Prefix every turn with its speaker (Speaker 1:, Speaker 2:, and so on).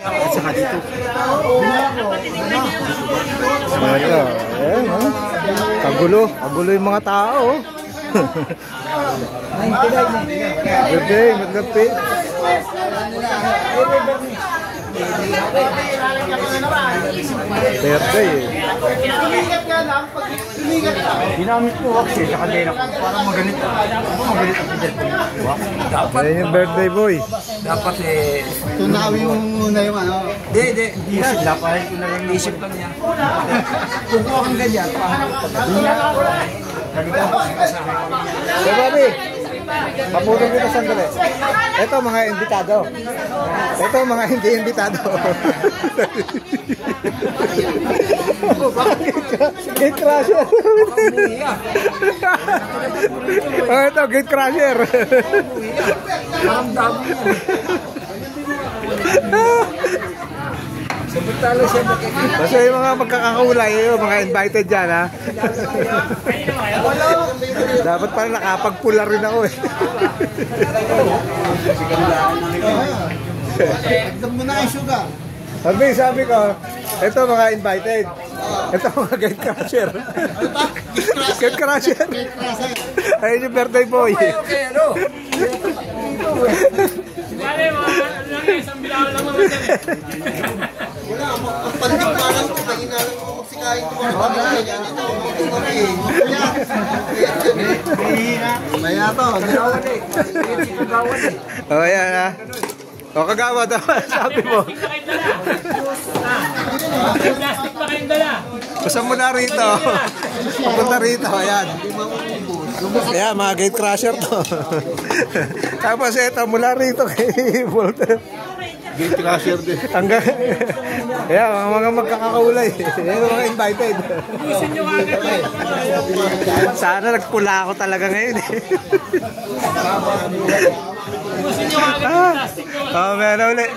Speaker 1: At saka dito.
Speaker 2: Ito, kagulo yung mga tao. Birthday, magdapit. Birthday eh.
Speaker 1: Ginamit ko wax eh, sa kadena ko. Parang magalit ako. Magalit ako dyan. Dapat.
Speaker 2: Ayan yung birthday boy.
Speaker 1: Dapat eh.
Speaker 3: Tunawi yung muna yung ano.
Speaker 1: Hindi. Dapat ko na lang isip lang niya. Kukuha kang ganyan.
Speaker 2: So, Bobby, paputong kita sandali. Ito mga imbitado. Ito mga hindi imbitado. Gate crusher. Oh, ito, gate crusher. Basta yung mga magkakakulay, yung mga invited dyan, ha? Dapat pala nakapagpula rin ako, eh.
Speaker 3: Agdam mo na yung sugar.
Speaker 2: Sabi ko, ito mga invited. Ito mga gate crusher. Gate crusher. Ayun yung birthday boy.
Speaker 1: Okay, ano?
Speaker 4: Bale, isang bilaw lang naman dyan eh.
Speaker 3: Wala, ang pandig pa lang ko. Kanina lang ako magsikain ko. Maya to.
Speaker 2: O, ayan, ha? O, kagawa daw. Sabi mo.
Speaker 4: Plastic pa kayong dala.
Speaker 2: Basta mo na rito. Papunta rito, ayan. Ayan, mga gate crusher to. Tapos ito, mula rito kay Walter.
Speaker 3: Gate crusher din.
Speaker 2: Hanggang, ayan, mga magkakakulay. Ayan, mga invited.
Speaker 4: Pusin nyo agad eh.
Speaker 2: Sana nagpula ako talaga ngayon eh.
Speaker 4: Pusin nyo agad yung plastic nyo.
Speaker 2: Meron ulit.